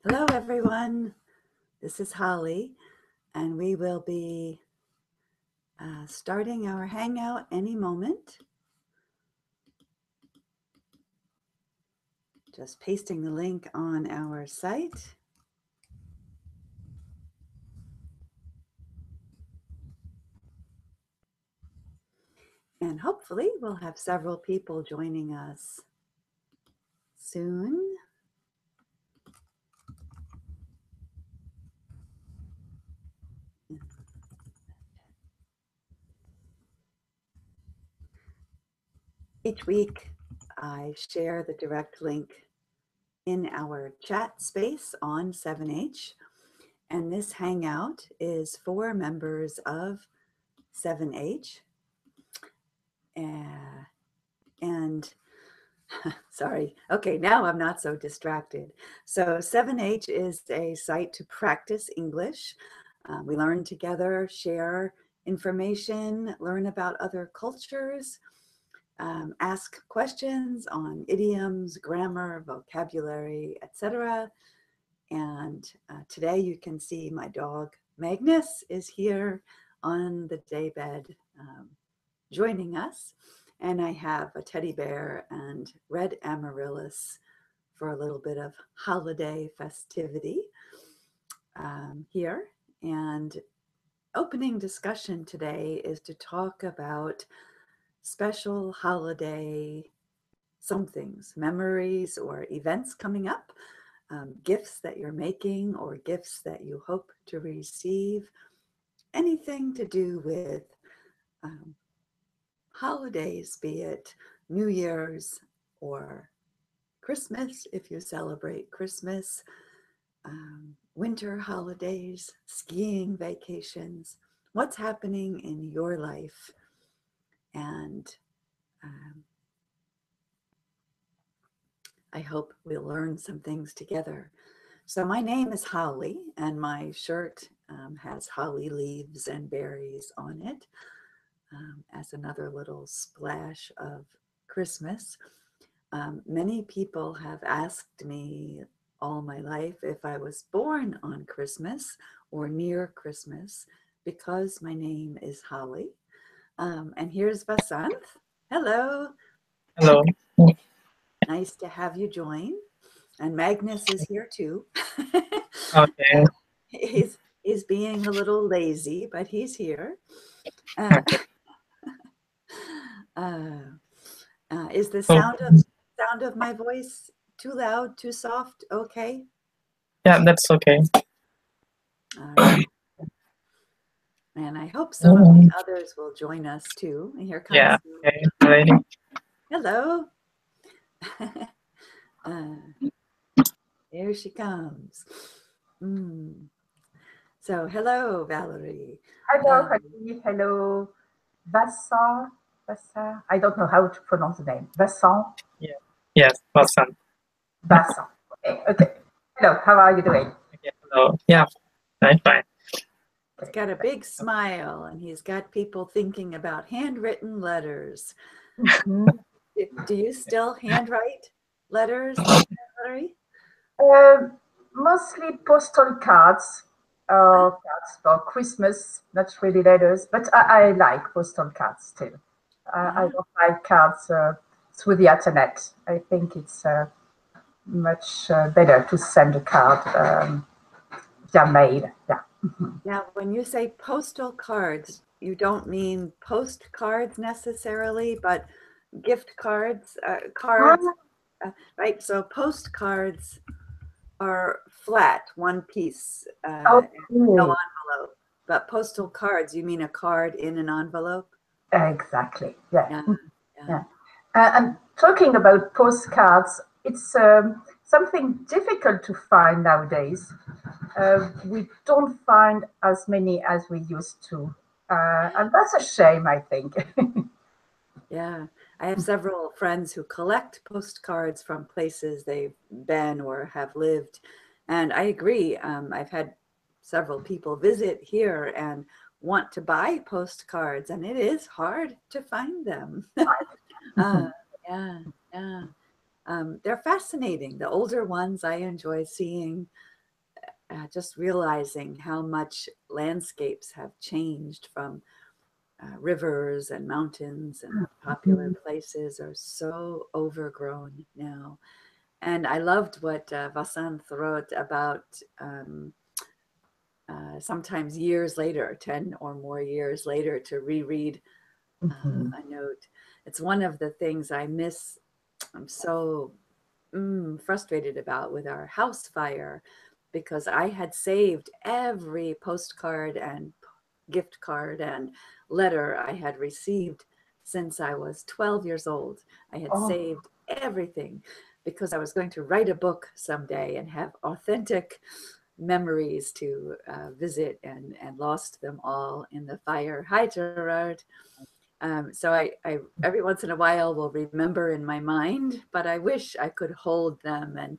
Hello, everyone. This is Holly, and we will be starting our hangout any moment. Just pasting the link on our site. And hopefully we'll have several people joining us soon. Each week, I share the direct link in our chat space on 7H. And this hangout is for members of 7H. And sorry. Okay, now I'm not so distracted. So 7H is a site to practice English. We learn together, share information, learn about other cultures, ask questions on idioms, grammar, vocabulary, etc. And today you can see my dog Magnus is here on the daybed joining us. And I have a teddy bear and red amaryllis for a little bit of holiday festivity here. And opening discussion today is to talk about special holiday somethings, memories or events coming up, gifts that you're making or gifts that you hope to receive, anything to do with holidays, be it New Year's or Christmas, if you celebrate Christmas, winter holidays, skiing vacations, what's happening in your life. And I hope we'll learn some things together. So my name is Holly, and my shirt has holly leaves and berries on it. As another little splash of Christmas. Many people have asked me all my life if I was born on Christmas or near Christmas because my name is Holly. And here's Vasant. Hello. Hello. Nice to have you join. And Magnus is here too. Okay. He's being a little lazy, but he's here. Okay. Is the So, sound of my voice too loud, too soft? Okay. yeah, that's okay. All right. And I hope some of the others will join us too. And here comes. Yeah. Okay. Ready? Hello. Here she comes. So hello, Valerie. Hello, Holly. Hello, Vincent. Vincent. I don't know how to pronounce the name. Vincent. Yeah. Yes. Awesome. Vincent. Okay. Okay. Hello. How are you doing? Okay. Hello. Yeah. I'm fine. He's got a big smile, and he's got people thinking about handwritten letters. Mm-hmm. Do you still handwrite letters, Valerie? Mostly postal cards. Cards for Christmas, not really letters, but I like postal cards too. I don't like cards through the internet. I think it's much better to send a card via mail. Yeah. Now, when you say postal cards, you don't mean postcards necessarily, but gift cards, cards, right? So postcards are flat, one piece, Okay. no envelope. But postal cards, you mean a card in an envelope? Exactly. Yeah. Yeah. Yeah. And talking about postcards, it's something difficult to find nowadays. We don't find as many as we used to. And that's a shame, I think. Yeah. I have several friends who collect postcards from places they've been or have lived. And I agree. I've had several people visit here and want to buy postcards, and it is hard to find them. Yeah, yeah. They're fascinating. The older ones I enjoy seeing. just realizing how much landscapes have changed from rivers and mountains and popular places are so overgrown now. And I loved what Vasant wrote about sometimes years later, 10 or more years later, to reread a note. It's one of the things I miss. I'm so frustrated about with our house fire, because I had saved every postcard and gift card and letter I had received since I was 12 years old. I had saved everything because I was going to write a book someday and have authentic memories to visit, and lost them all in the fire. Hi, Gerard. So I every once in a while will remember in my mind, but I wish I could hold them. And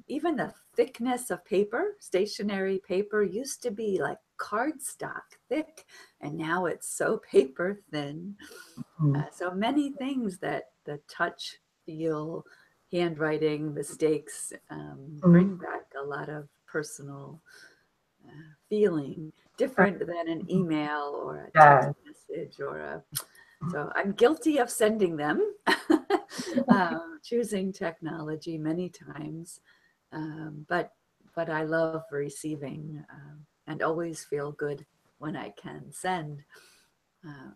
even the thickness of paper, stationery paper, used to be like cardstock thick, and now it's so paper thin. So many things that the touch, feel, handwriting, mistakes bring back a lot of personal feeling, different than an email or a text message or a. So I'm guilty of sending them, choosing technology many times, but I love receiving and always feel good when I can send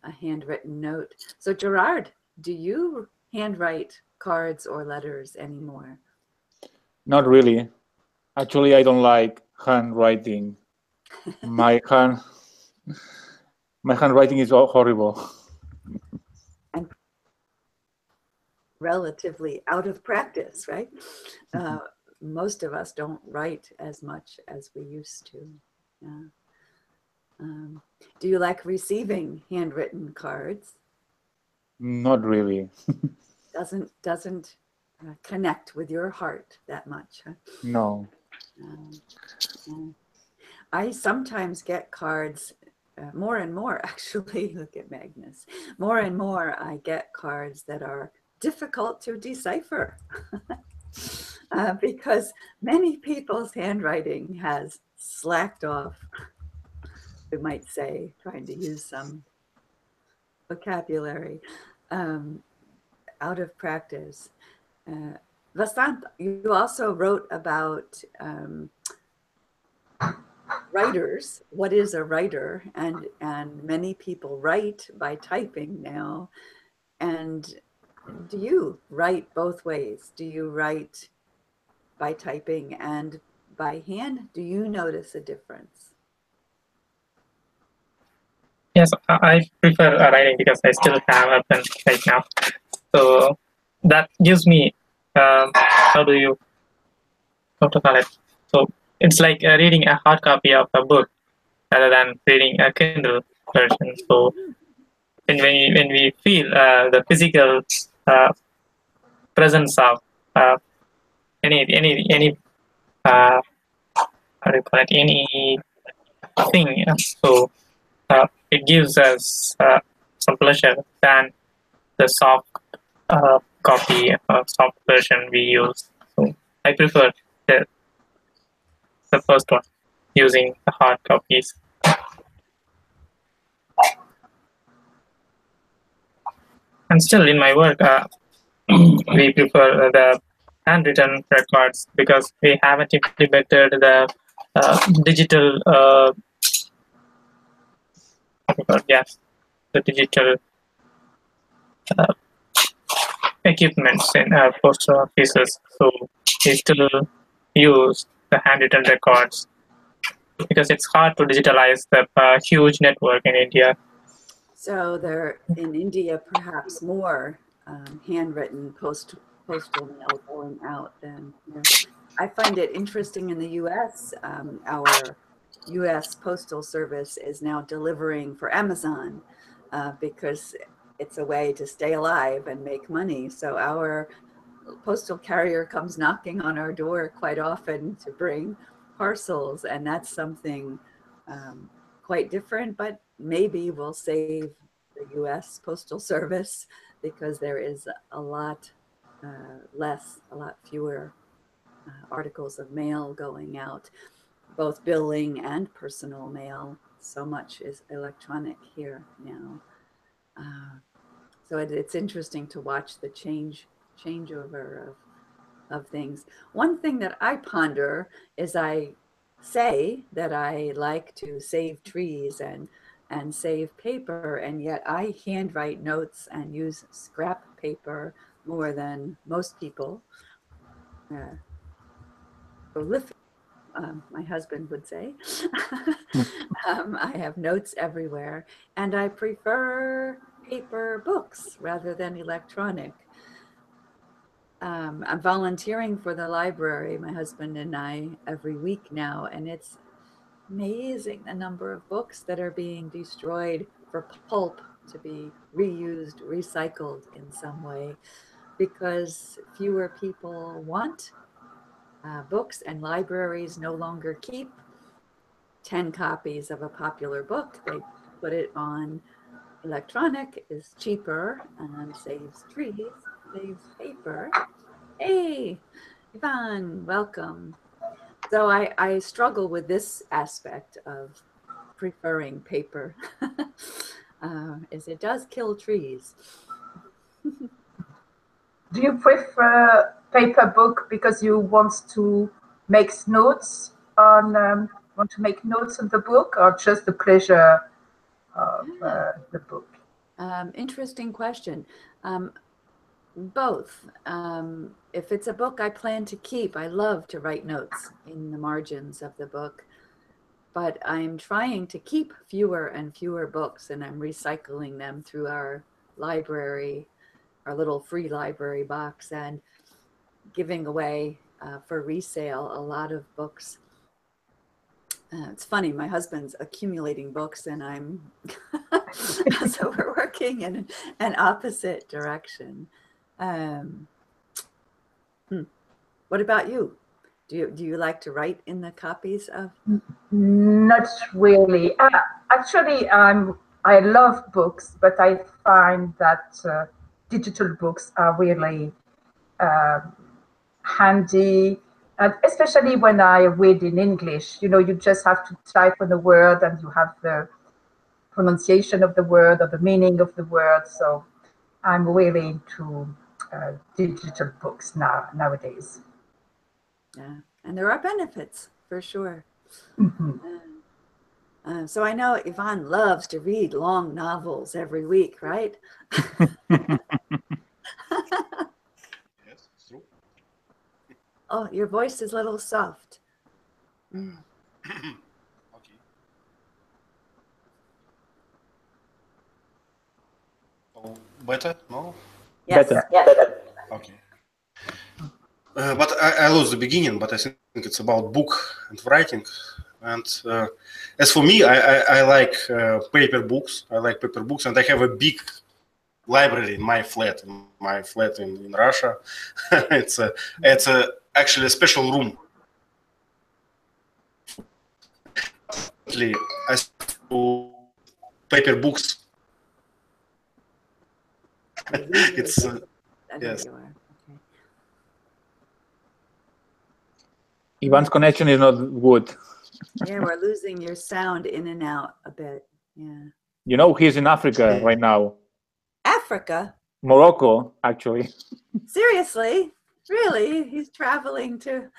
a handwritten note. So Gerard, do you handwrite cards or letters anymore? Not really. Actually, I don't like handwriting. My handwriting is horrible. And relatively out of practice, right? Most of us don't write as much as we used to. Yeah. Do you like receiving handwritten cards? Not really. Doesn't connect with your heart that much, huh? No. I sometimes get cards, more and more actually. Look at Magnus. More and more I get cards that are difficult to decipher because many people's handwriting has slacked off, we might say, trying to use some vocabulary, out of practice. Vasant, you also wrote about writers. What is a writer? And many people write by typing now. And do you write both ways? Do you write by typing and by hand? Do you notice a difference? Yes, I prefer writing because I still have a pen right now. So that gives me, how to call it? So it's like reading a hard copy of a book rather than reading a Kindle version. So when we feel the physical presence of any how do you call it, any thing, so it gives us some pleasure than the soft copy soft version we use. So I prefer the first one, using the hard copies. And still in my work, we prefer the handwritten records because we haven't implemented the digital the digital uh, equipments in post offices. So we still use the handwritten records because it's hard to digitalize the huge network in India. So there in India, perhaps more handwritten postal mail going out than here. I find it interesting in the U.S. Our U.S. Postal Service is now delivering for Amazon because it's a way to stay alive and make money. So our postal carrier comes knocking on our door quite often to bring parcels, and that's something quite different, but maybe will save the U.S. Postal Service because there is a lot fewer articles of mail going out. both billing and personal mail. So much is electronic here now. So it's interesting to watch the changeover of things. One thing that I ponder is I say that I like to save trees and save paper, and yet I handwrite notes and use scrap paper more than most people. Prolific, my husband would say. I have notes everywhere, and I prefer paper books rather than electronic. I'm volunteering for the library, my husband and I, every week now, and it's amazing the number of books that are being destroyed for pulp to be reused, recycled in some way, because fewer people want books, and libraries no longer keep 10 copies of a popular book. They put it on electronic, is cheaper and saves trees, saves paper. Hey, Ivan, welcome. So I struggle with this aspect of preferring paper, is it does kill trees. Do you prefer paper book because you make notes want to make notes on the book, or just the pleasure of the book? Interesting question. Both. If it's a book I plan to keep, I love to write notes in the margins of the book, but I'm trying to keep fewer and fewer books, and I'm recycling them through our library, our little free library box, and giving away for resale a lot of books. It's funny, my husband's accumulating books and I'm, so we're working in an opposite direction. What about you? Do you like to write in the copies of? Not really. Actually, I love books, but I find that digital books are really handy, and especially when I read in English. You just have to type on the word and you have the pronunciation of the word or the meaning of the word. So I'm really into digital books nowadays. Yeah, and there are benefits for sure. Mm-hmm. So I know Yvonne loves to read long novels every week, right? Yes, it's true. Oh, your voice is a little soft. Okay. Oh, better? No? Yes. Better. Okay. But I lost the beginning, but I think it's about book and writing. And as for me, I like paper books. I like paper books, and I have a big library in my flat. In Russia. it's actually a special room. I do paper books. It's I know yes. you are. Okay. Ivan's connection is not good. Yeah, we're losing your sound in and out a bit. Yeah. You know, he's in Africa right now. Africa? Morocco, actually. Seriously? Really? He's traveling to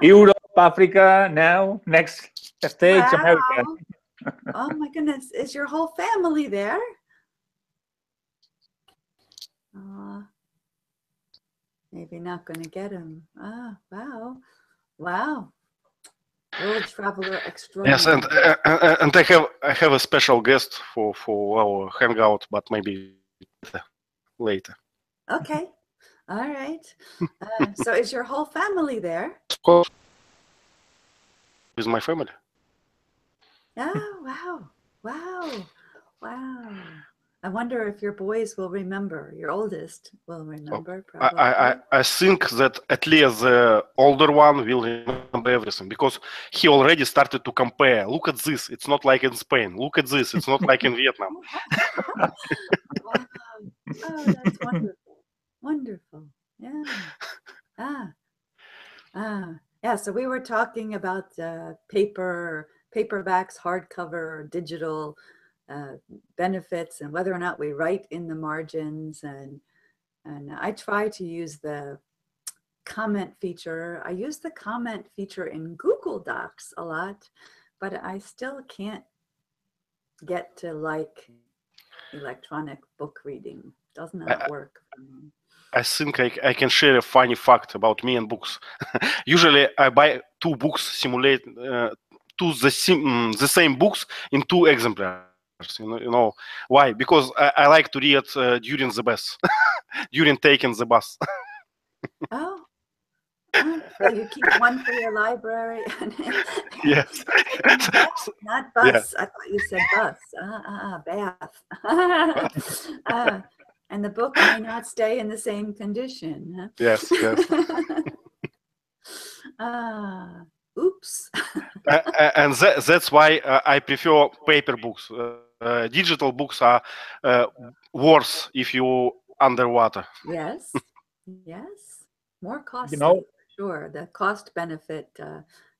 Europe, Africa, now, next stage, Wow. America. Oh my goodness. Is your whole family there? Maybe not going to get him. Ah, wow. Wow. World traveler Yes, extraordinary. and I have a special guest for our hangout, but maybe later. Okay. All right. So is your whole family there? Of course, with my family. Oh, wow. Wow. Wow. I wonder if your boys will remember. Your oldest will remember, probably. I think that at least the older one will remember everything because he already started to compare. Look at this. It's not like in Spain. Look at this. It's not like in Vietnam. Wow. Oh, that's wonderful. Wonderful. Yeah. Ah. Yeah, so we were talking about paperbacks, hardcover, digital benefits, and whether or not we write in the margins. And I try to use the comment feature. I use the comment feature in Google Docs a lot, but I still can't get to like electronic book reading. Does not work for me. I think I can share a funny fact about me and books. Usually, I buy two books, simulate the same books in two exemplars. You know why? Because I like to read during the bus, during taking the bus. Oh, so you keep one for your library. Yes. Bath, not Yeah. bus. I thought you said bus. Bath. And the book may not stay in the same condition. Huh? Yes. Yes. Oops. And that's why I prefer paper books. Digital books are worse if you underwater. Yes. Yes. More costly. You know, Sure. The cost benefit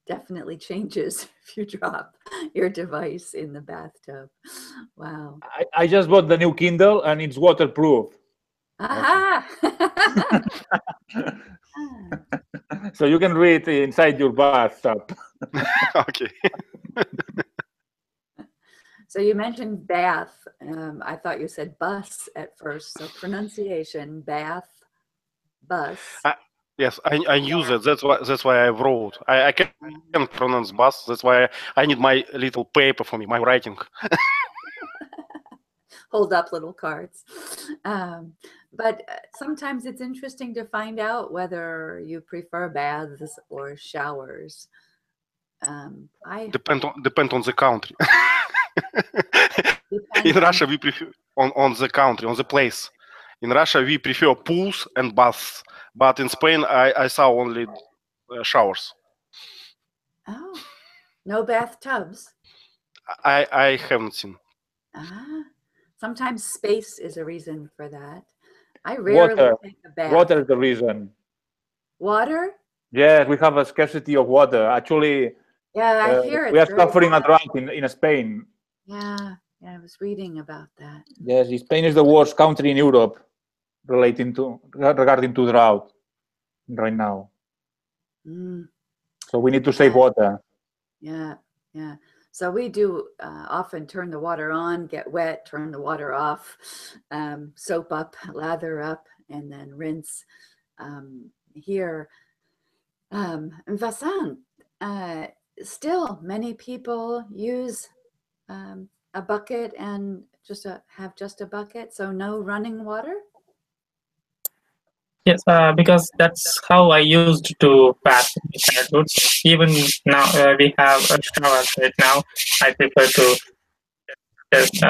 definitely changes if you drop your device in the bathtub. Wow. I just bought the new Kindle and it's waterproof. Aha! So you can read inside your bathtub. Okay. So you mentioned bath. I thought you said bus at first. So pronunciation, bath, bus. Yes, I use it. That's why I wrote. I can't pronounce bus. That's why I need my little paper for me, my writing. Hold up little cards. But sometimes it's interesting to find out whether you prefer baths or showers. Depend on the country. In Depends Russia, we prefer on the country, on the place. In Russia, we prefer pools and baths, but in Spain, I saw only showers. Oh, no bathtubs. I haven't seen. Sometimes space is a reason for that. I rarely take a bath. Water is the reason. Water? Yes, we have a scarcity of water. Actually, Yeah, I hear it. we are suffering a drought in Spain. Yeah, I was reading about that. Yes, Spain is the worst country in Europe regarding to drought right now. So we need to save water. Yeah. So we do often turn the water on, get wet, turn the water off, soap up, lather up, and then rinse. Here, in Vasan, still many people use a bucket and have just a bucket, so no running water. Yes, because that's how I used to bath in my childhood. Even now, we have a shower right now. I prefer to just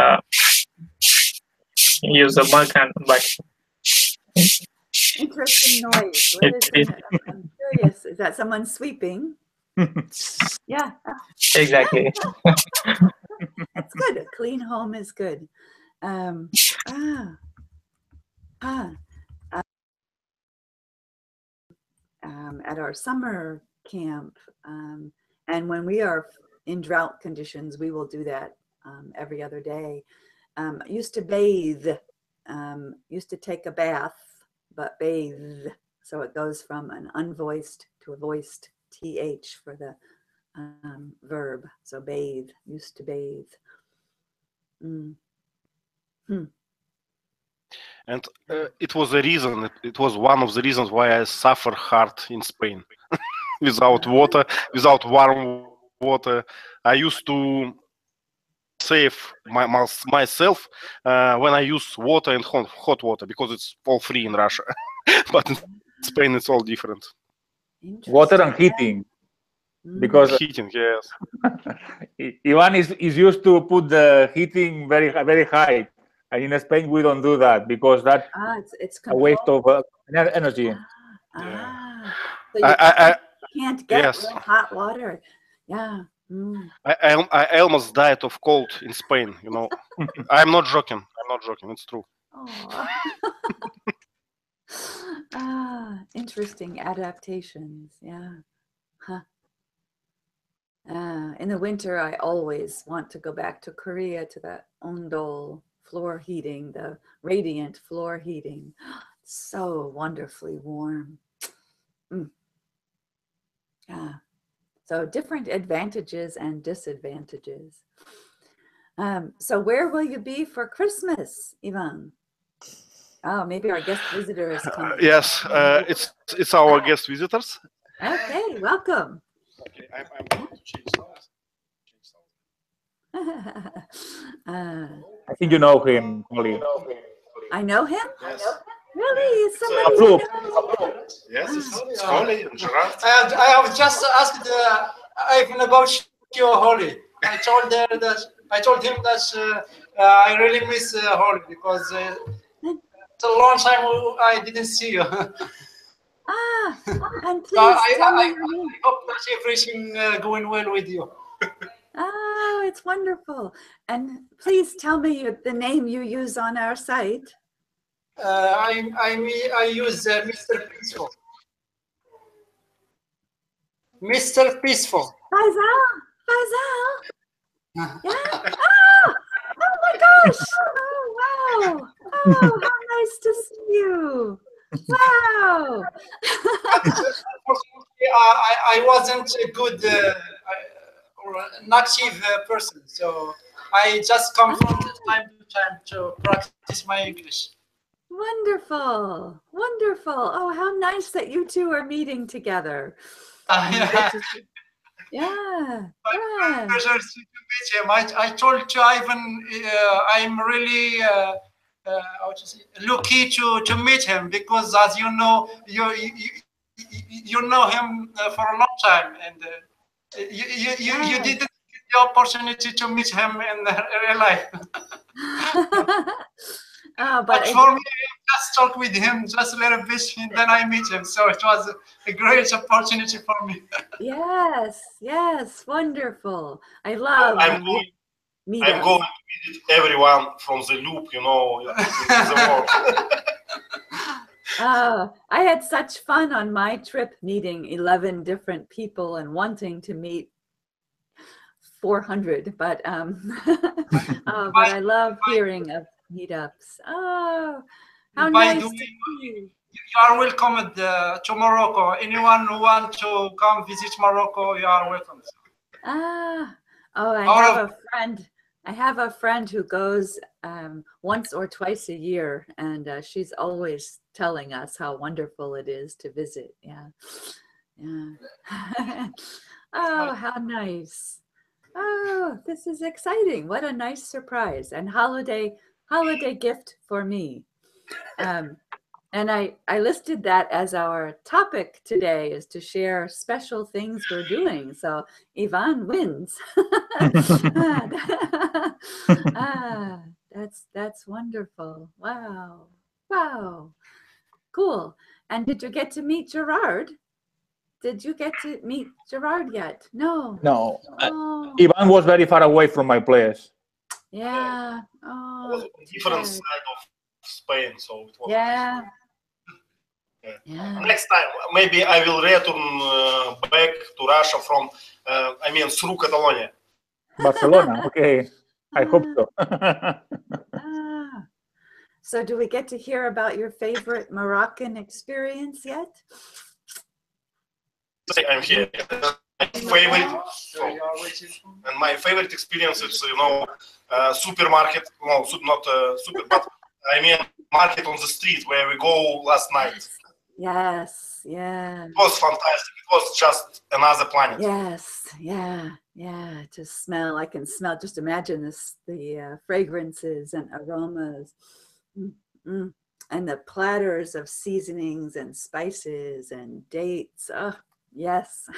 use a mug and bucket. Interesting noise. What is that? I'm curious. Is that someone sweeping? Yeah. Exactly. That's good. A clean home is good. At our summer camp, and when we are in drought conditions, we will do that every other day. Used to bathe, used to take a bath, but bathe. So it goes from an unvoiced to a voiced TH for the verb. So bathe, used to bathe. And it was a reason. It was one of the reasons why I suffer hard in Spain. Without water, without warm water, I used to save myself when I use water and hot water because it's all free in Russia. But in Spain, it's all different. Water and heating. Because heating, yes. Ivan is used to put the heating very high, and in Spain we don't do that because that's it's a waste of energy. So you can't get real hot water. Yeah. I almost died of cold in Spain. You know, I'm not joking. It's true. Interesting adaptations. Yeah. Huh. In the winter, I always want to go back to Korea to the Ondol floor heating, the radiant floor heating. So wonderfully warm. So different advantages and disadvantages. So where will you be for Christmas, Ivan? Oh, maybe our guest visitor is coming. Yes, it's our guest visitors. Okay, welcome. Okay, I'm going to change sound. I think you know him, Holly. I know him? Yes. Really? Is somebody I Approved. know? Yes, it's Holly and Gerard. I have just asked Ivan about your Holly. I told him that I really miss Holly because it's a long time I didn't see you. And please tell me I your name. hope that everything going well with you. Oh, it's wonderful. And please tell me the name you use on our site. I use Mr. Peaceful. Mr. Peaceful. Faisal? Yeah? Oh my gosh! Oh, wow! Oh, how nice to see you! Wow! I wasn't a good or an active person, so I just come from time to time to practice my English. Wonderful, wonderful. Oh, how nice that you two are meeting together. Yeah. My pleasure to meet him. I told to Ivan I'm really lucky to meet him because, as you know, you know him for a long time, and you didn't get the opportunity to meet him in real life. But for me, I just talk with him just a little bit, and then I meet him. So it was a great opportunity for me. Yes, wonderful. I love I'm going to visit everyone from the loop, in the world. I had such fun on my trip meeting 11 different people and wanting to meet 400, but I love hearing of meetups. Oh, how nice to see you. You are welcome to Morocco. Anyone who wants to come visit Morocco, you are welcome. I have a friend who goes once or twice a year, and she's always telling us how wonderful it is to visit. Yeah. Oh, how nice. Oh, this is exciting. What a nice surprise and holiday gift for me. And I listed that as our topic today, is to share special things we're doing. So Ivan wins. That's wonderful. Wow. Cool. And did you get to meet Gerard? Did you get to meet Gerard yet? No. No. Oh. Ivan was very far away from my place. Yeah. Oh. It was a different side of Spain, so it was. Yeah. Next time, maybe I will return back to Russia from, through Catalonia. Barcelona, okay. I hope so. So do we get to hear about your favorite Moroccan experience yet? I'm here. My favorite experience is, supermarket. No, not super, but market on the street where we go last night. Yes, yeah. It was fantastic. It was just another planet. Yes, yeah. To smell, I can smell. Just imagine the fragrances and aromas, and the platters of seasonings and spices and dates. Oh, yes.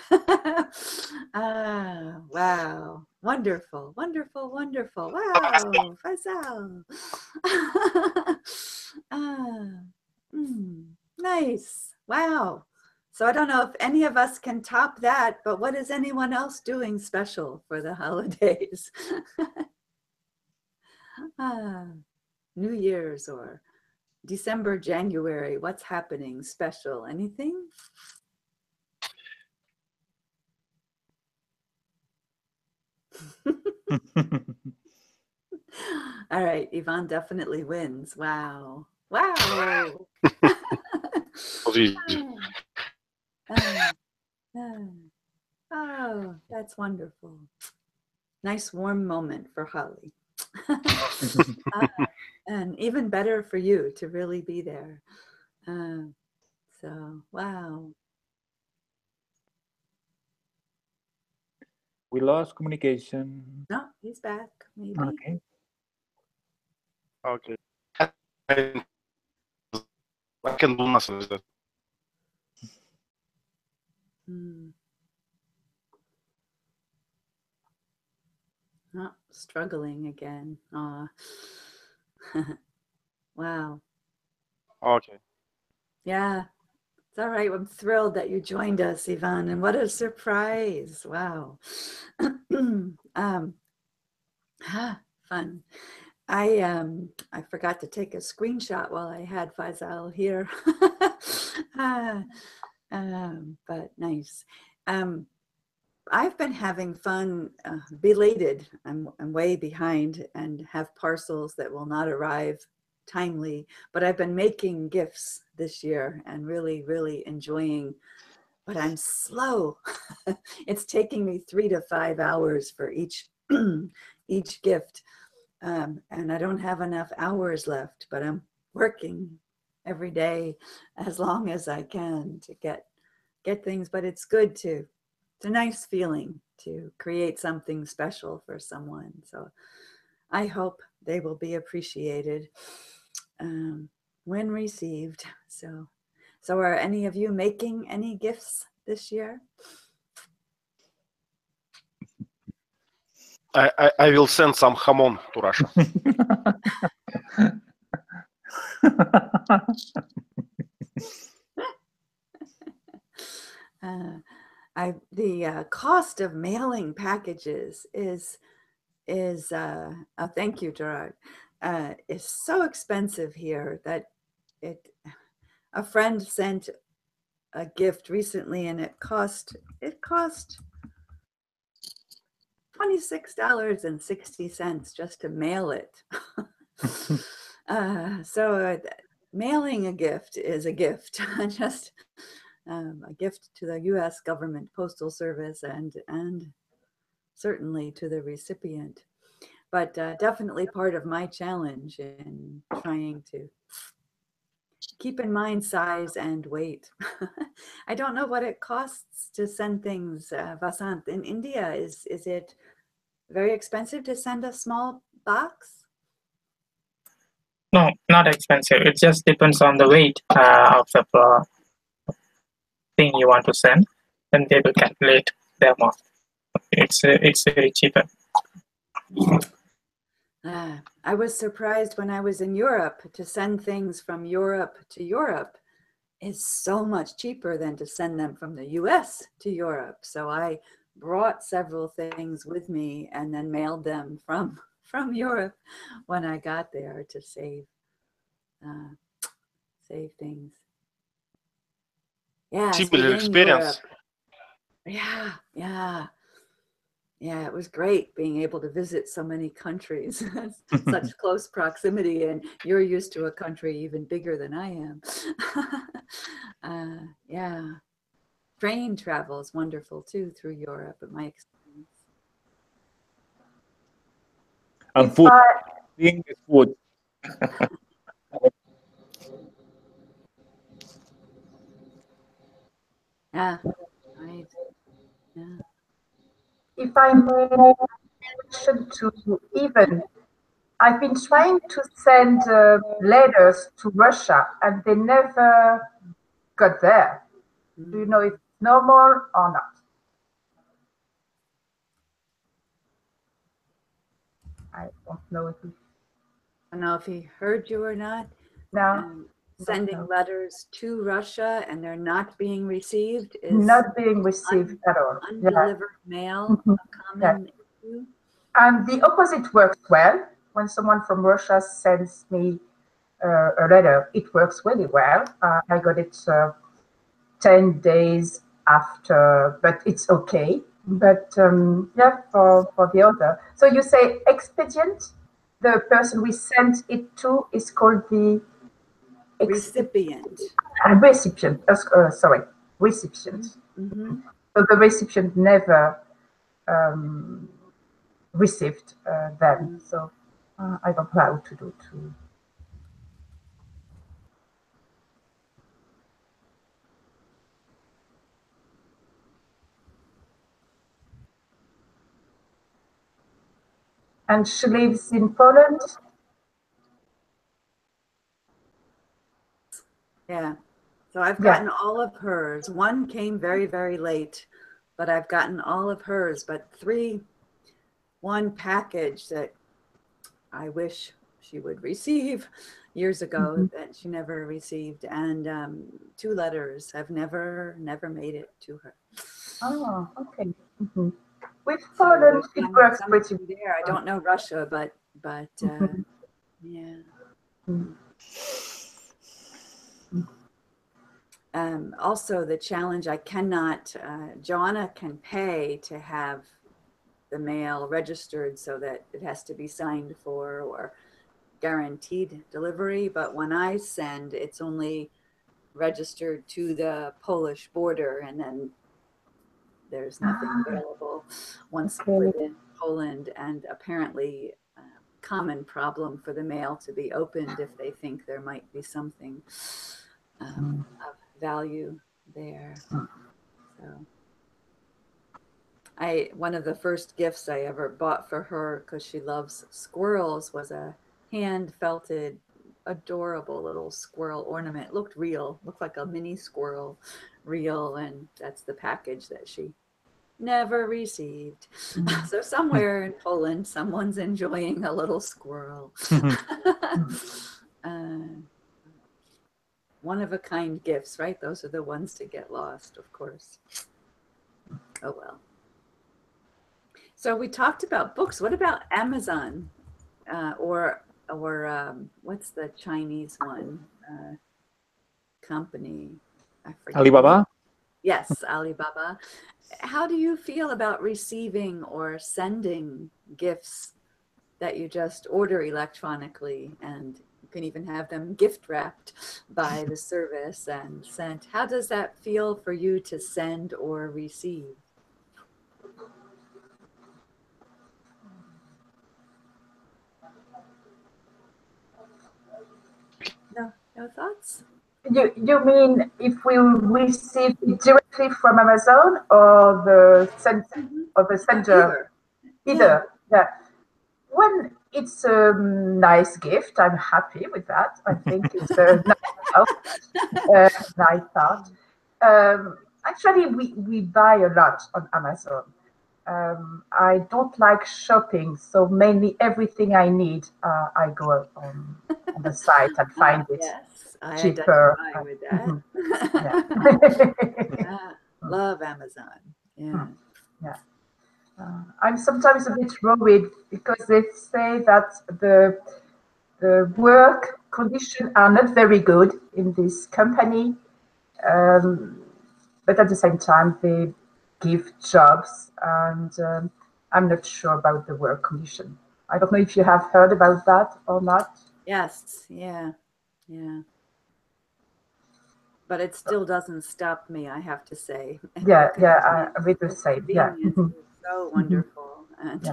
Wow. Wonderful. Wow, Faisal. Nice. Wow. So I don't know if any of us can top that, but what is anyone else doing special for the holidays? New Year's or December, January, what's happening special? Anything? All right, Ivan definitely wins. Wow. Wow. Was easy. Oh, that's wonderful. Nice warm moment for Holly. And even better for you to really be there. So, wow. We lost communication. No, he's back, maybe. Okay. Okay. I can do nothing with that. Oh, struggling again. Aw. Wow. Okay. Yeah, it's all right. I'm thrilled that you joined us, Ivan, and what a surprise. Wow. Fun. I forgot to take a screenshot while I had Faisal here. But nice. I've been having fun, belated. I'm way behind and have parcels that will not arrive timely, but I've been making gifts this year and really, really enjoying, but I'm slow. It's taking me 3 to 5 hours for each gift. And I don't have enough hours left, but I'm working every day as long as I can to get things, but it's good to, it's a nice feeling to create something special for someone. So I hope they will be appreciated when received. So are any of you making any gifts this year? I will send some hamon to Russia. The cost of mailing packages is thank you, Gerard, is so expensive here that a friend sent a gift recently and it cost $26.60 just to mail it. So mailing a gift is a gift, just a gift to the U.S. government postal service and certainly to the recipient. But definitely part of my challenge in trying to keep in mind size and weight. I don't know what it costs to send things, Vasant. In India, is it very expensive to send a small box? No, not expensive. It just depends on the weight of the thing you want to send, and they will calculate the amount. It's very cheaper. I was surprised when I was in Europe to send things from Europe to Europe is so much cheaper than to send them from the US to Europe. So I brought several things with me and then mailed them from Europe when I got there to save things. Yeah, Similar experience. Europe. Yeah, it was great being able to visit so many countries, such close proximity, and you're used to a country even bigger than I am. Yeah, train travel is wonderful too through Europe, in my experience. And food, being is food. Yeah, right. Yeah. If I may mention to even, I've been trying to send letters to Russia and they never got there. Do you know if it's normal or not? I don't know if I don't know if he heard you or not. no. Sending letters to Russia and they're not being received is not being received at all. Undelivered mail, a common issue. And the opposite works well. When someone from Russia sends me a letter, it works really well. I got it 10 days after, but it's okay. But yeah, for the other. So you say expedient. The person we sent it to is called the Recipient. recipient. Sorry, recipient. Mm-hmm. So the recipient never received them. So I don't know how to do to. And she lives in Poland. Yeah. So I've Yeah. gotten all of hers. One came very, very late, but I've gotten all of hers. But one package that I wish she would receive years ago that she never received, and 2 letters have never made it to her. Oh, okay. With So Poland, there's it works pretty something there. I don't know Russia, but yeah. Also, the challenge I cannot. Joanna can pay to have the mail registered so that it has to be signed for or guaranteed delivery. But when I send, it's only registered to the Polish border, and then there's nothing available once within Poland. And apparently, common problem for the mail to be opened if they think there might be something of value there. So one of the first gifts I ever bought for her, because she loves squirrels, was a hand felted, adorable little squirrel ornament. It looked real, looked like a mini squirrel, real, and that's the package that she never received. So somewhere in Poland, someone's enjoying a little squirrel. One of a kind gifts, right? Those are the ones to get lost, of course. Oh well. So we talked about books. What about Amazon, or what's the Chinese one company? I forget. Alibaba. Yes, Alibaba. How do you feel about receiving or sending gifts that you just order electronically, and you can even have them gift wrapped by the service and sent? How does that feel for you to send or receive? No thoughts? You mean if we receive it directly from Amazon or the sender? Either. Yeah. When it's a nice gift, I'm happy with that. I think it's a nice thought. Actually, we buy a lot on Amazon. I don't like shopping, so mainly everything I need, I go on the site and find it Yes, I cheaper. identify with that. Yeah, love Amazon. Yeah. Yeah. I'm sometimes a bit worried because they say that the work conditions are not very good in this company, but at the same time they give jobs, and I'm not sure about the work condition. I don't know if you have heard about that or not. Yes, yeah. But it still doesn't stop me, I have to say. Yeah, I read the same. Yeah. Convenience is so wonderful. And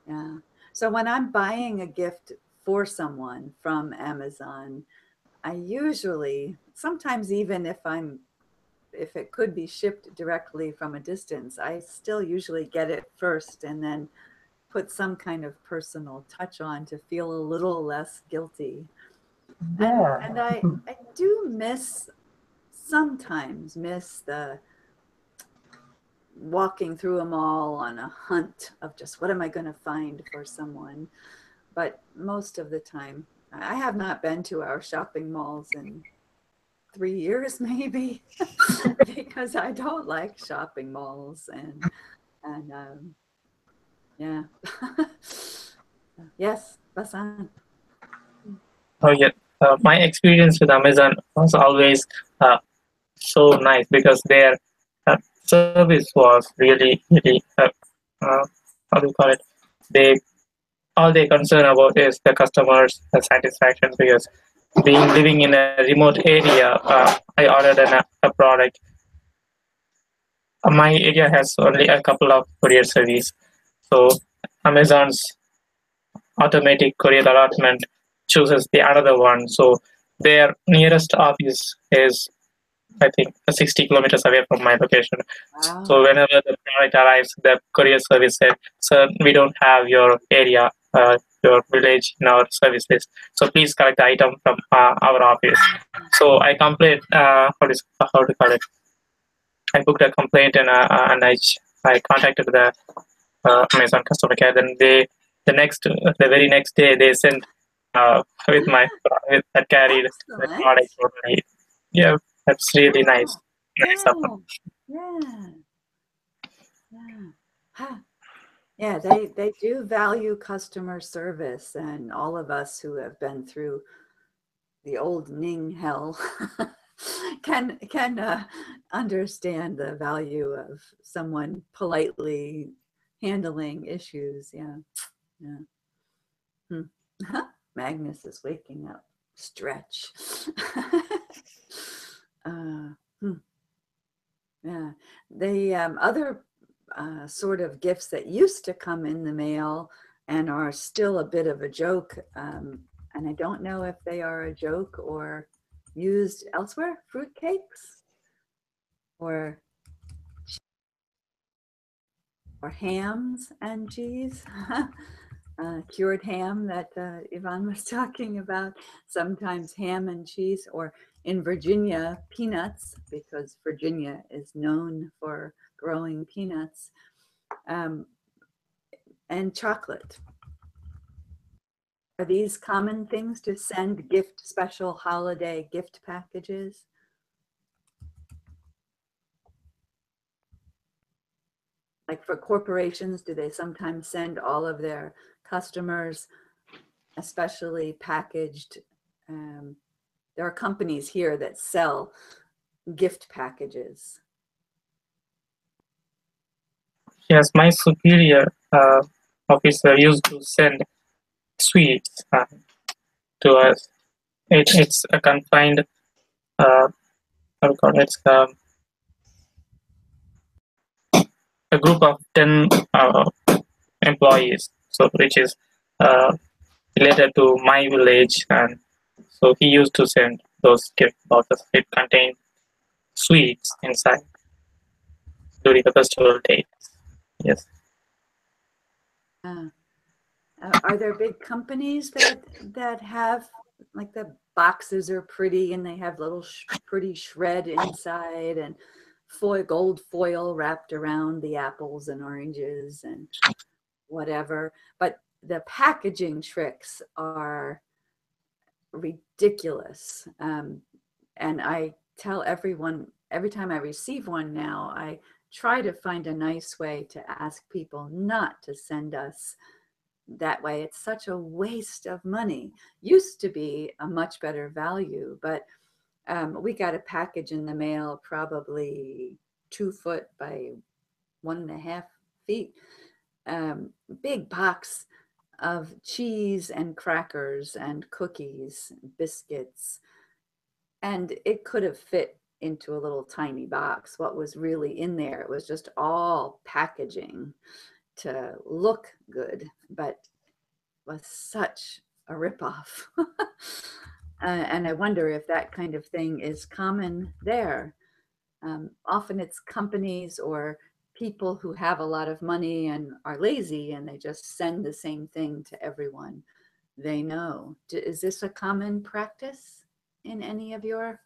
yeah. So when I'm buying a gift for someone from Amazon, I usually, sometimes even if it could be shipped directly from a distance, I still usually get it first and then put some kind of personal touch on to feel a little less guilty. Yeah. And I do sometimes miss the walking through a mall on a hunt of just what am I going to find for someone. But most of the time, I have not been to our shopping malls in 3 years maybe, because I don't like shopping malls, and yeah. Yes, Basan. Oh yeah, my experience with Amazon was always so nice because their service was really, really, how do you call it? All they concern about is the customer's satisfaction, because being living in a remote area, I ordered a product. My area has only a couple of courier service, so Amazon's automatic courier allotment chooses the another one. So their nearest office is, I think, 60 kilometers away from my location. Wow. So whenever the product arrives, the courier service said, "Sir, we don't have your area, your village in our service list. So please collect the item from our office." So I complained. How to call it? I booked a complaint, and I contacted the Amazon customer care. Then the very next day, they sent with that carried the Excellent. product totally. Yeah, that's really nice. Nice of them. Yeah. Yeah. Huh. Yeah, they do value customer service, and all of us who have been through the old Ning hell can understand the value of someone politely handling issues. Yeah. Magnus is waking up. Stretch. Yeah. The other sort of gifts that used to come in the mail and are still a bit of a joke, and I don't know if they are a joke or used elsewhere, fruitcakes or hams and cheese. Cured ham that Yvonne was talking about, sometimes ham and cheese, or in Virginia, peanuts, because Virginia is known for growing peanuts, and chocolate. Are these common things to send special holiday gift packages? Like for corporations, do they sometimes send all of their customers especially packaged? There are companies here that sell gift packages. Yes, my superior officer used to send sweets to us. It's a confined, how do you call it? It's a group of 10 employees, so which is related to my village, and so he used to send those gift boxes. It contained sweets inside during the festival days. Yes. Are there big companies that have, like, the boxes are pretty and they have little pretty shred inside and gold foil wrapped around the apples and oranges and whatever, but the packaging tricks are ridiculous. And I tell everyone, every time I receive one now, I try to find a nice way to ask people not to send us that way. It's such a waste of money. Used to be a much better value, but we got a package in the mail, probably 2 foot by 1.5 feet, big box of cheese and crackers and cookies, biscuits, and it could have fit into a little tiny box. What was really in there? It was just all packaging to look good, but was such a ripoff. And I wonder if that kind of thing is common there. Often it's companies or people who have a lot of money and are lazy, and they just send the same thing to everyone they know. Is this a common practice in any of your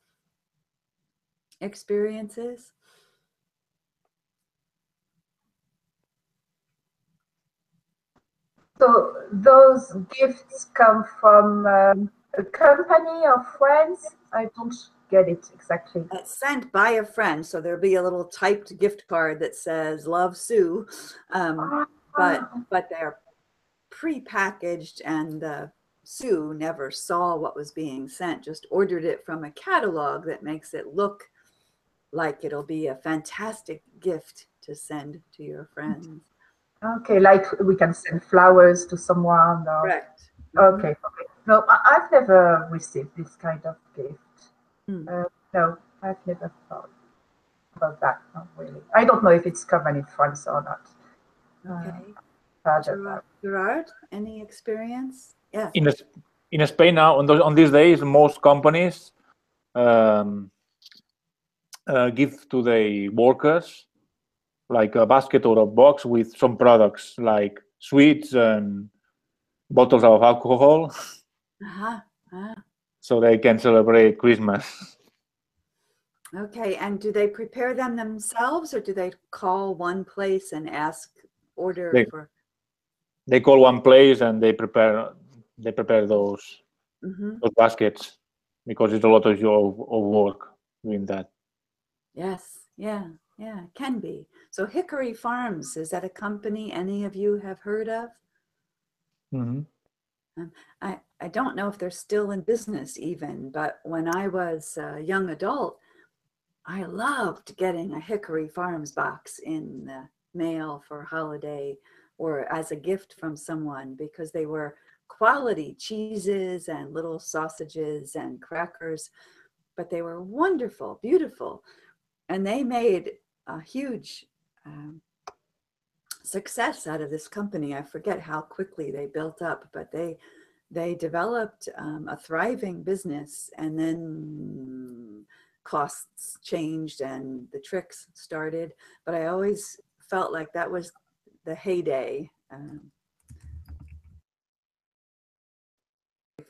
experiences? So those gifts come from a company or friends? I don't get it exactly. It's sent by a friend, so there'll be a little typed gift card that says "Love Sue," but they're pre-packaged, and Sue never saw what was being sent, just ordered it from a catalog that makes it look like. It'll be a fantastic gift to send to your friends. Okay, like we can send flowers to someone. Or... Correct. Okay, okay. No, I've never received this kind of gift. No, I've never thought about that. Not really. I don't know if it's common in France or not. Okay. Gerard, any experience? Yes. In Spain now, on these days, most companies give to the workers like a basket or a box with some products like sweets and bottles of alcohol, so they can celebrate Christmas. Okay, and do they prepare them themselves, or do they call one place and order for? They call one place and they prepare those baskets, because it's a lot of work doing that. Yes, yeah, it can be. So Hickory Farms, is that a company any of you have heard of? I don't know if they're still in business even, but when I was a young adult, I loved getting a Hickory Farms box in the mail for holiday or as a gift from someone, because they were quality cheeses and little sausages and crackers, but they were wonderful, beautiful. And they made a huge success out of this company. I forget how quickly they built up, but they developed a thriving business, and then costs changed and the tricks started. But I always felt like that was the heyday.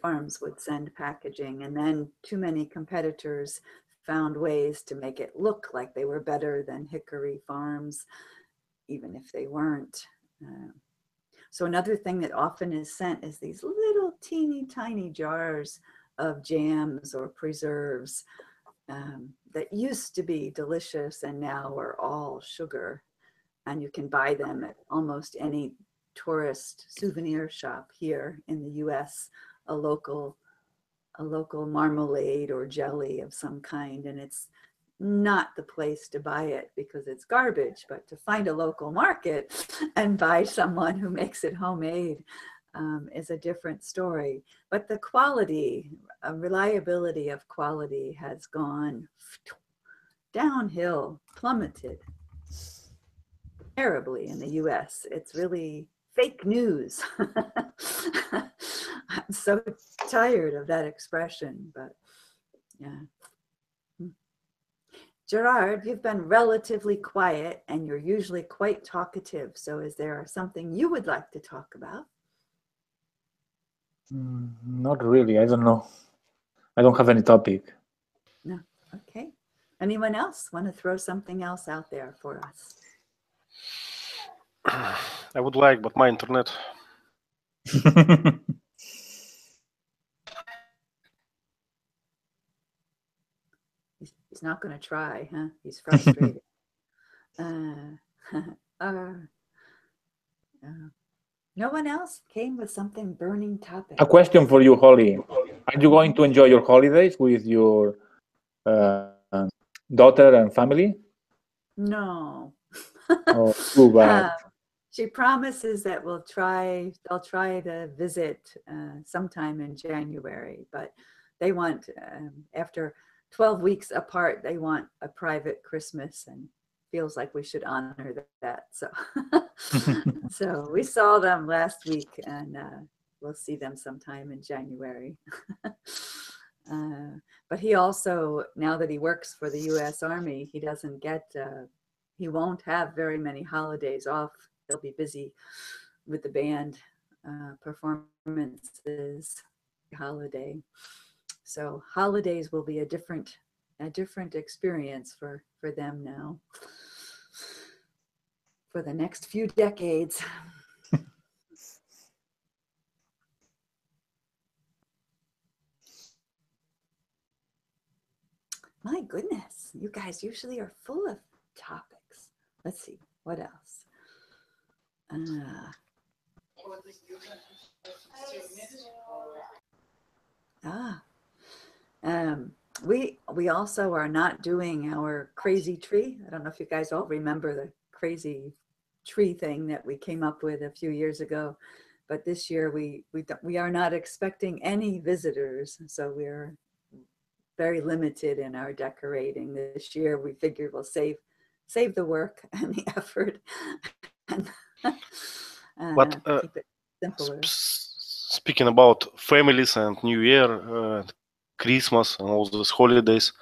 Farms would send packaging, and then too many competitors found ways to make it look like they were better than Hickory Farms, even if they weren't. So another thing that often is sent is these little teeny tiny jars of jams or preserves that used to be delicious and now are all sugar. And you can buy them at almost any tourist souvenir shop here in the US, a local marmalade or jelly of some kind. And it's not the place to buy it because it's garbage, but to find a local market and buy someone who makes it homemade is a different story. But the quality, reliability of quality has gone downhill, plummeted terribly in the US. It's really fake news. I'm so tired of that expression, but yeah. Gerard, you've been relatively quiet and you're usually quite talkative. So is there something you would like to talk about? Not really. I don't know. I don't have any topic. No. Okay. Anyone else want to throw something else out there for us? I would like, but my internet. He's not going to try, huh? He's frustrated. No one else came with something burning topic. A question for you, Holly. Are you going to enjoy your holidays with your daughter and family? No. Oh, too bad. She promises that they'll try to visit sometime in January, but they want, after 12 weeks apart, they want a private Christmas, and feels like we should honor that. So, so we saw them last week, and we'll see them sometime in January. But he also, now that he works for the U.S. Army, he doesn't get, he won't have very many holidays off. He'll be busy with the band performances holiday. So holidays will be a different experience for them now for the next few decades. My goodness, you guys usually are full of topics. Let's see, what else? we also are not doing our crazy tree. I don't know if you guys all remember the crazy tree thing that we came up with a few years ago, but this year we are not expecting any visitors, so we're very limited in our decorating this year. We figure we'll save the work and the effort and But keep it simpler. speaking about families and New Year, Christmas and all these holidays,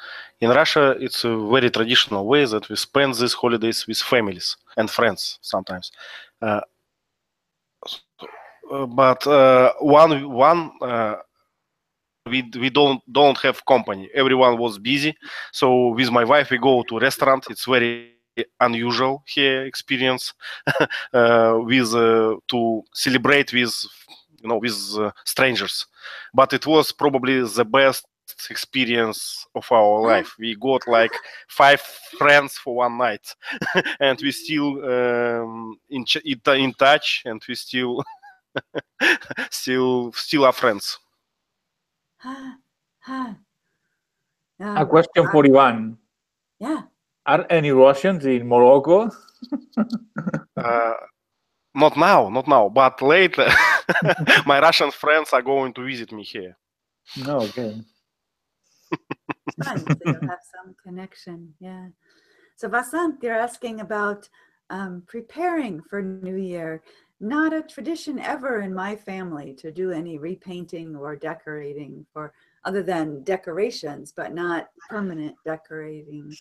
in Russia it's a very traditional way that we spend these holidays with families and friends sometimes. But one we don't have company. Everyone was busy, so with my wife we go to restaurant. It's very unusual here experience with to celebrate with strangers, but it was probably the best experience of our life. We got like 5 friends for one night and we still in touch, and we still still are friends. A question for Ivan. Yeah. Are any Russians in Morocco? Not now, but later my Russian friends are going to visit me here. No, okay. Fun, so you'll have some connection. Yeah. So Vasant, you're asking about preparing for New Year. Not a tradition ever in my family to do any repainting or decorating for other than decorations, but not permanent decorating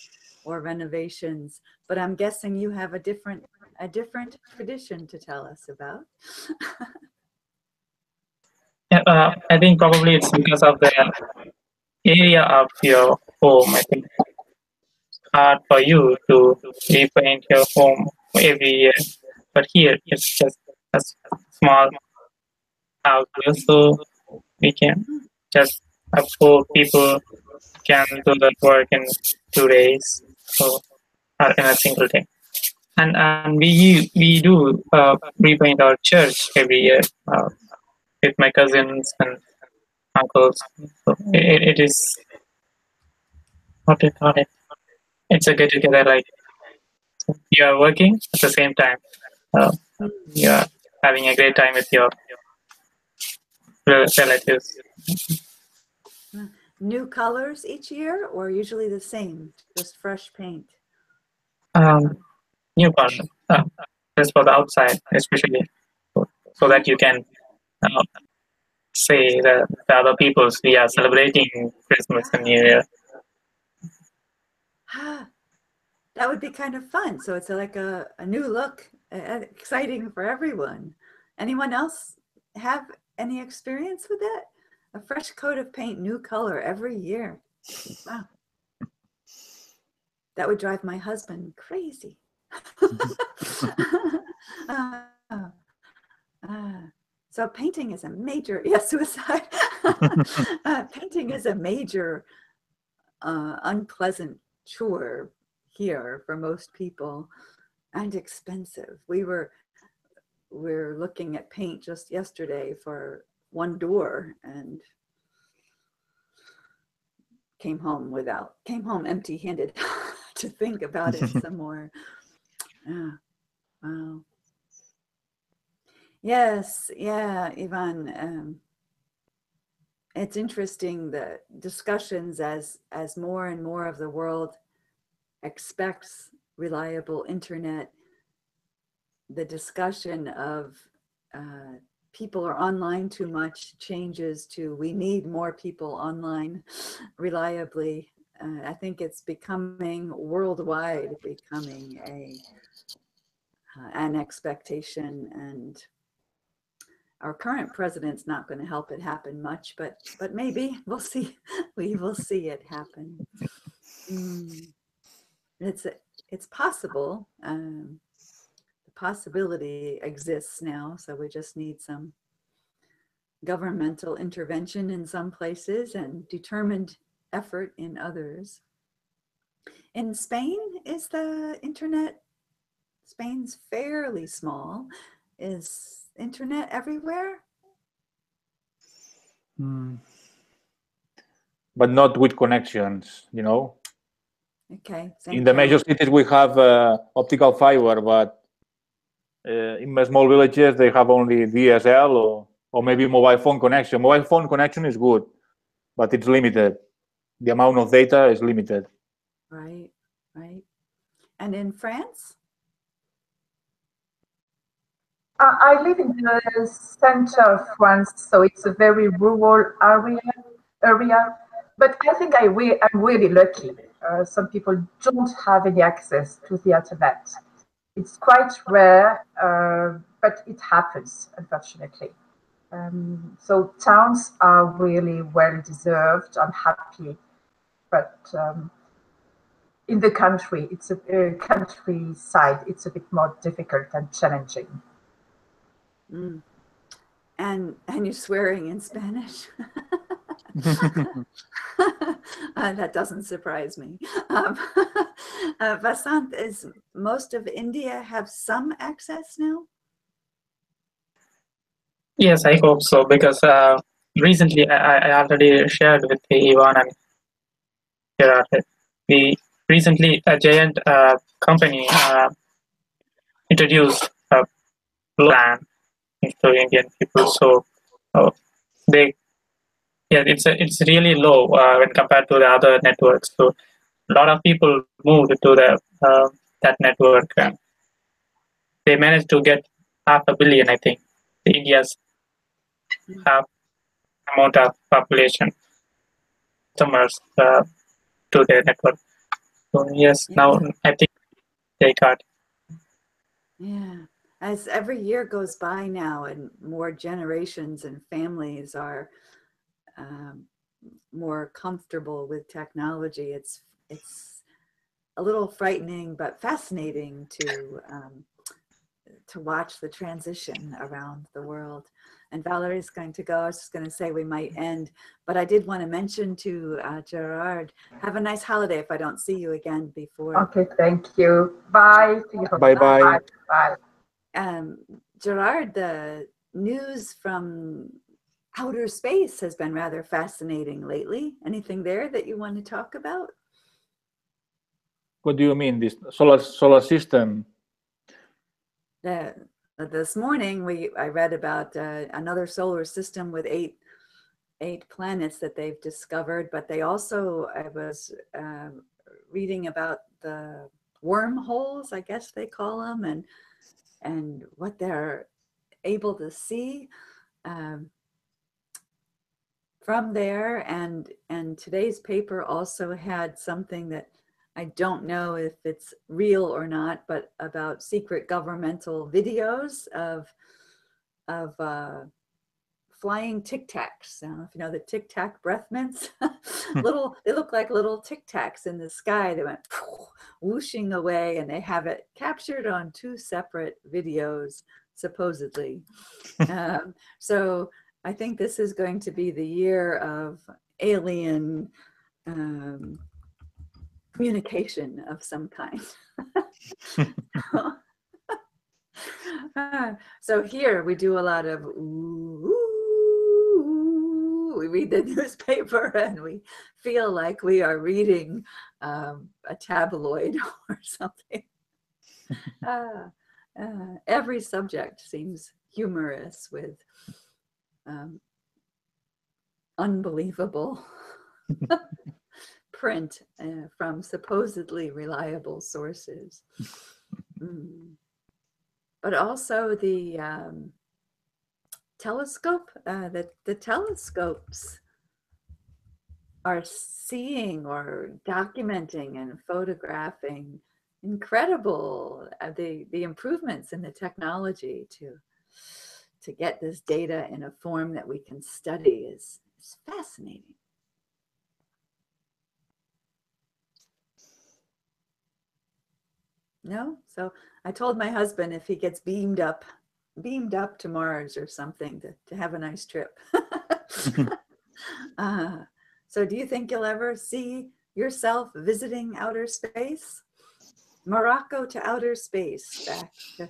or renovations. But I'm guessing you have a different tradition to tell us about. Yeah, I think probably it's because of the area of your home. I think it's hard for you to repaint your home every year, but here it's just a small house, so we can just have 4 people can do that work in 2 days, so or in a single day. And we do repaint our church every year with my cousins and uncles. So it is what do you call it? It's a get together. Like you are working at the same time. You are having a great time with your relatives. New colors each year, or usually the same, just fresh paint? New color, just for the outside, especially, so that you can say that the other peoples we are celebrating Christmas and New Year. That would be kind of fun. So it's like a new look, exciting for everyone. Anyone else have any experience with that? A fresh coat of paint, new color every year. Wow. That would drive my husband crazy. So painting is a major, suicide. Painting is a major unpleasant chore here for most people, and expensive. We're looking at paint just yesterday for one door and came home empty-handed to think about it some more. Wow. Yes, yeah, Ivan. It's interesting, the discussions as more and more of the world expects reliable internet. The discussion of people are online too much changes to we need more people online reliably. I think it's becoming worldwide, becoming an expectation, and our current president's not going to help it happen much, but maybe we'll see. We will see it happen. It's possible. The possibility exists now, so we just need some governmental intervention in some places and determined effort in others. In Spain, is the internet? Spain's fairly small. Is internet everywhere? but not with connections, you know. Okay. In the major cities, we have optical fiber, but in the small villages, they have only DSL or maybe mobile phone connection. Mobile phone connection is good, but it's limited. The amount of data is limited. Right, right. And in France? I live in the center of France, so it's a very rural area. But I think I'm really lucky. Some people don't have any access to the internet. It's quite rare, but it happens, unfortunately. So towns are really well deserved. I'm happy, but in the country, it's a countryside. It's a bit more difficult and challenging. Mm. And you're swearing in Spanish? That doesn't surprise me. Vasant, is most of India have some access now? Yes, I hope so, because recently I already shared with Ivan and Gerard. Recently a giant company introduced a plan to Indian people. So they, yeah, it's really low when compared to the other networks. So a lot of people moved to the that network, and they managed to get 500 million, I think, India's half amount of population customers to their network. So yes, Yeah. now I think they got. Yeah. As every year goes by now and more generations and families are more comfortable with technology, it's a little frightening but fascinating to watch the transition around the world. And Valerie's going to go. I was just going to say we might end, but I did want to mention to Gerard, have a nice holiday if I don't see you again before. Okay, thank you. Bye. Bye-bye. Bye. Gerard, the news from outer space has been rather fascinating lately. Anything there that you want to talk about? What do you mean, this solar system? This morning I read about another solar system with eight planets that they've discovered, but they also, I was reading about the wormholes, I guess they call them, and what they're able to see from there. And today's paper also had something that I don't know if it's real or not, but about secret governmental videos of flying Tic Tacs. I don't know if you know the Tic Tac breath mints. They look like little Tic Tacs in the sky. They went whooshing away, and they have it captured on 2 separate videos, supposedly. So I think this is going to be the year of alien communication of some kind. So here we do a lot of ooh, we read the newspaper and we feel like we are reading a tabloid or something. Every subject seems humorous with unbelievable print from supposedly reliable sources. But also the telescope, the telescopes are seeing or documenting and photographing incredible the improvements in the technology to get this data in a form that we can study is fascinating. No? So I told my husband if he gets beamed up to Mars or something to have a nice trip. So do you think you'll ever see yourself visiting outer space? Morocco to outer space back to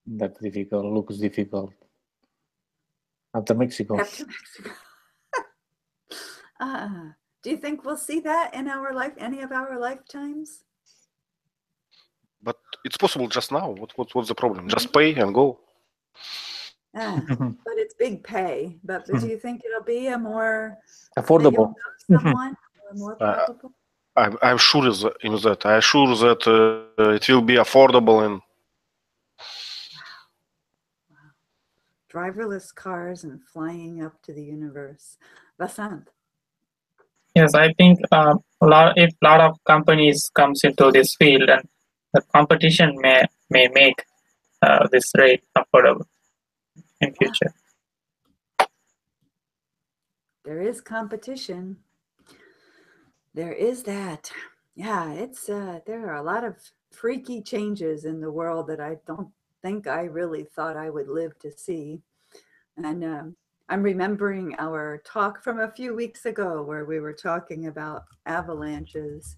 That's difficult, looks difficult. after Mexico. After Mexico. Do you think we'll see that in any of our lifetimes? But it's possible just now. What's the problem? Just pay and go. But it's big pay. But do you think it'll be a more Affordable. someone or more probable? I'm sure in that. I'm sure that it will be affordable and. Wow. Driverless cars and flying up to the universe. Vasant. Yes, I think if a lot of companies comes into this field, and the competition may make this rate affordable in future. There is competition. There is that. Yeah, it's there are a lot of freaky changes in the world that I don't think I really thought I would live to see. And I'm remembering our talk from a few weeks ago where we were talking about avalanches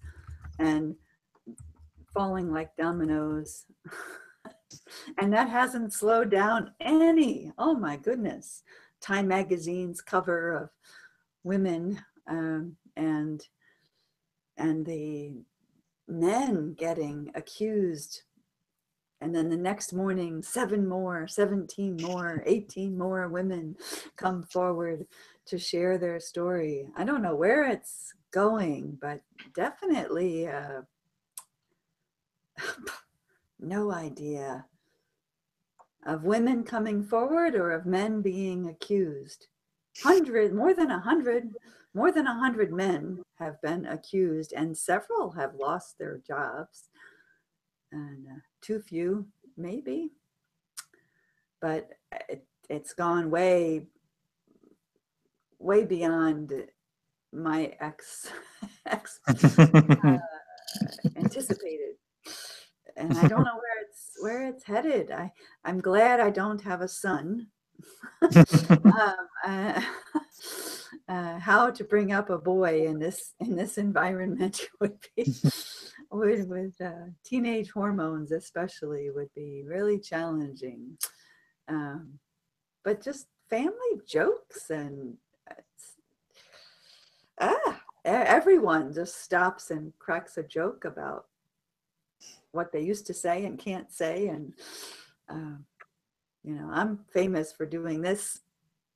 and falling like dominoes. And that hasn't slowed down any. Oh my goodness. Time magazine's cover of women and the men getting accused. And then the next morning, 7 more, 17 more, 18 more women come forward to share their story. I don't know where it's going, but definitely no idea of women coming forward or of men being accused. More than 100 men have been accused, and several have lost their jobs. And too few, maybe. But it's gone way beyond my anticipated. And I don't know where it's headed. I'm glad I don't have a son. How to bring up a boy in this environment would be with teenage hormones especially would be really challenging. But just family jokes and everyone just stops and cracks a joke about what they used to say and can't say. And I'm famous for doing this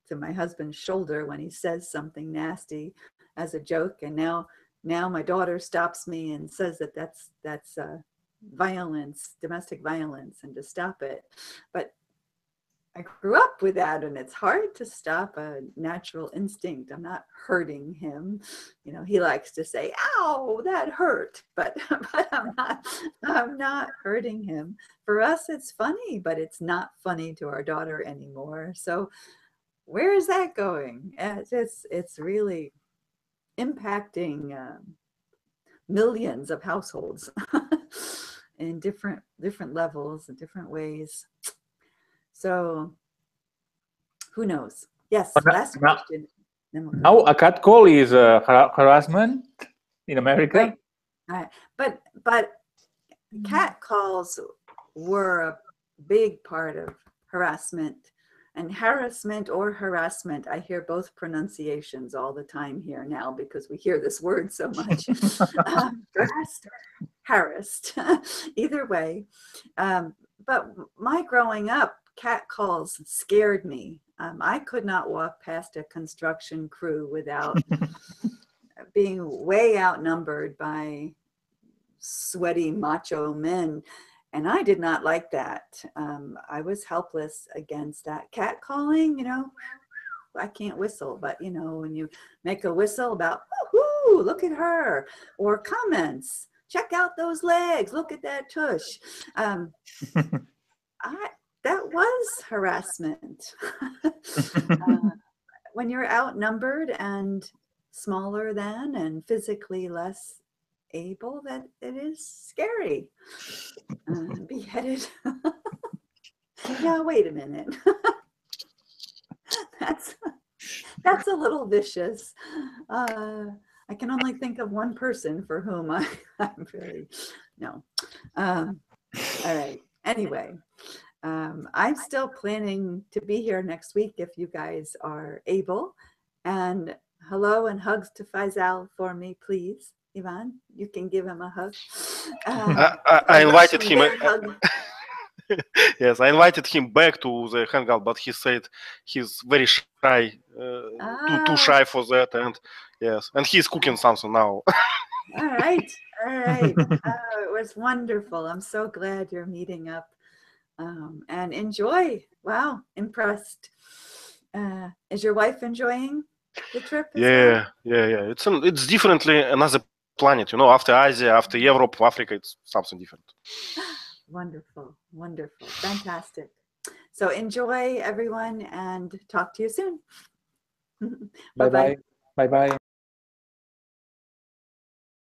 to my husband's shoulder when he says something nasty as a joke. And now my daughter stops me and says that that's violence, domestic violence, and to stop it. But I grew up with that, and it's hard to stop a natural instinct. I'm not hurting him. He likes to say, "Ow, that hurt," but I'm not hurting him. For us, it's funny, but it's not funny to our daughter anymore. So where is that going? It's really impacting millions of households in different levels and different ways. So who knows? Yes, last question. Now a catcall is harassment in America. Right. But cat calls were a big part of harassment. And harassment or harassment, I hear both pronunciations all the time here now because we hear this word so much. Harassed, either way. But my growing up, cat calls scared me. I could not walk past a construction crew without being way outnumbered by sweaty macho men. And I did not like that. I was helpless against that. Cat calling, I can't whistle, but when you make a whistle about, woohoo, look at her, or comments, check out those legs, look at that tush. That was harassment. When you're outnumbered and smaller than and physically less able, that it is scary. Beheaded. Yeah, wait a minute. That's a little vicious. I can only think of one person for whom I'm really no. All right. Anyway, I'm still planning to be here next week if you guys are able. And hello and hugs to Faisal for me, please. Ivan, you can give him a hug. I invited him. Hug. Yes, I invited him back to the hangout, but he said he's very shy, too shy for that, and yes, and he's cooking something now. All right, all right. Oh, it was wonderful. I'm so glad you're meeting up, and enjoy. Wow, impressed. Is your wife enjoying the trip as well? Yeah. It's differently another planet, you know. After Asia, after Europe, Africa, it's something different. Wonderful, wonderful, fantastic. So enjoy, everyone, and talk to you soon. Bye-bye. Bye-bye.